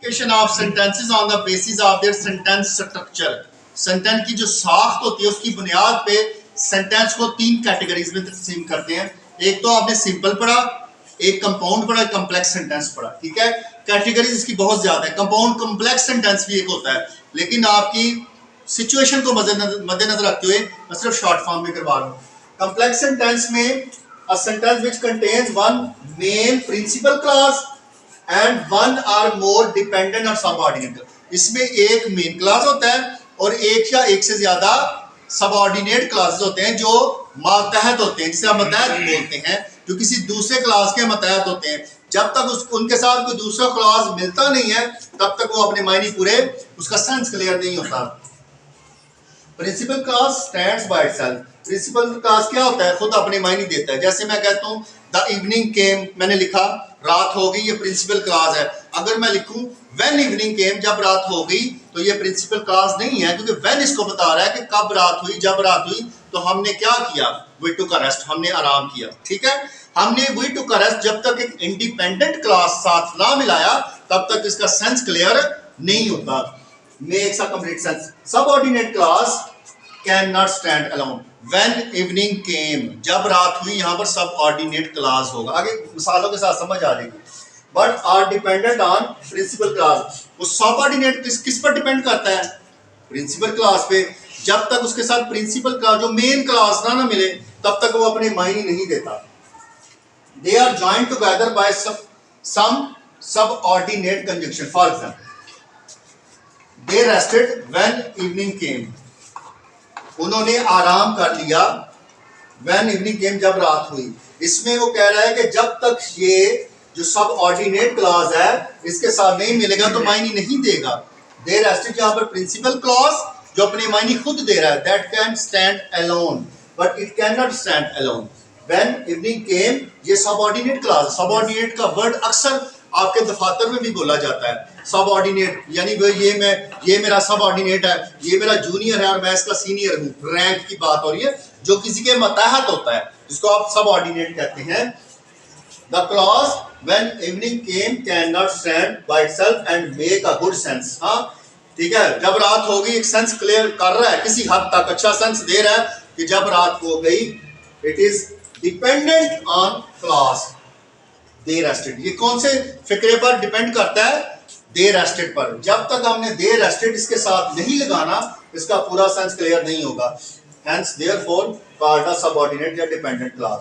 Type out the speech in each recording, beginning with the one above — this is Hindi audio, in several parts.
Classification of sentences on the basis of their sentence structure. Sentence की जो साख्त होती है उसकी बुनियाद पे सेंटेंस को तीन कैटेगरीज में तकसीम करते हैं। एक तो आपने सिंपल पढ़ा, एक कंपाउंड पढ़ा, एक कॉम्प्लेक्स सेंटेंस पढ़ा। ठीक है, कैटेगरीज इसकी बहुत ज्यादा है। कंपाउंड कॉम्प्लेक्स सेंटेंस भी एक होता है, लेकिन आपकी सिचुएशन को मद्देनजर रखते हुए मैं सिर्फ शॉर्ट फॉर्म में करवा रहा हूँ। कॉम्प्लेक्स सेंटेंस में a sentence which contains one main principal clause and one or more dependent or subordinate। इसमें एक मेन क्लास होता है और एक या एक से ज्यादा सबऑर्डिनेट क्लासेस होते हैं जो मातहत होते हैं, जिसे हम मतहत बोलते हैं, जो किसी दूसरे क्लास के मतहत होते हैं। जब तक उनके साथ कोई दूसरा क्लास मिलता नहीं है तब तक वो अपने मायने पूरे, उसका सेंस क्लियर नहीं होता। Principal clause stands by itself. Principal clause क्या होता है? खुद अपने मायने देता है। जैसे मैं कहता हूँ द इवनिंग केम, मैंने लिखा रात हो गई, ये प्रिंसिपल क्लास है। अगर मैं लिखूं व्हेन इवनिंग केम, जब रात हो गई, तो ये प्रिंसिपल क्लास नहीं है, क्योंकि व्हेन इसको बता रहा है कि कब रात हुई। जब रात हुई तो हमने क्या किया? वी टुक अ रेस्ट, हमने आराम किया। ठीक है, हमने वी टुक अ रेस्ट जब तक एक इंडिपेंडेंट क्लास साथ ना मिलाया तब तक इसका सेंस क्लियर नहीं होता। Makes a complete sense. Subordinate class can not stand alone. When evening came, जब रात हुई, यहाँ पर सब ऑर्डिनेट क्लास होगा। आगे मिसालों के साथ समझ आ जाएगी। But are dependent on principal clause. वो सब ऑर्डिनेट किस पर डिपेंड करता है? प्रिंसिपल क्लास पे। जब तक उसके साथ प्रिंसिपल क्लास जो मेन क्लास ना मिले तब तक वो अपने मायने नहीं देता। They are joined together by some subordinate conjunction. For example, they rested when evening came, उन्होंने आराम कर लिया व्हेन इवनिंग केम, जब रात हुई। इसमें वो कह रहा है कि जब तक ये जो सब ऑर्डिनेट क्लॉज है इसके साथ नहीं मिलेगा तो मायने नहीं देगा। दे रेस्टेड यहाँ पर प्रिंसिपल क्लॉज जो अपने मायने खुद दे रहा है, that can stand alone but it can not stand alone. When evening came, ये subordinate clause. Subordinate का वर्ड अक्सर आपके दफातर में भी बोला जाता है। सब ऑर्डिनेट यानी ये मेरा सब ऑर्डिनेट है, ये मेरा जूनियर है और मैं इसका सीनियर हूँ। रैंक की बात हो रही है, जो किसी के मतहत होता है, जिसको आप सब ऑर्डिनेट कहते हैं। The clause when evening came can not stand by itself and make a good sense. हाँ ठीक है, जब रात हो गई एक सेंस क्लियर कर रहा है, किसी हद तक अच्छा सेंस दे रहा है कि जब रात हो गई। It is dependent on clause they rested. ये कौन से फिक्रे पर डिपेंड करता है? दे रेस्टेड पर। जब तक हमने दे रेस्टेड इसके साथ नहीं लगाना इसका पूरा सेंस क्लियर नहीं होगा। Hence therefore called a subordinate या dependent clause.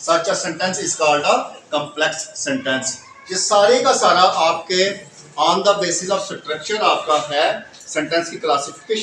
Such a sentence is called a complex sentence. ये सारे का सारा आपके on the basis of structure आपका है सेंटेंस की क्लासिफिकेशन।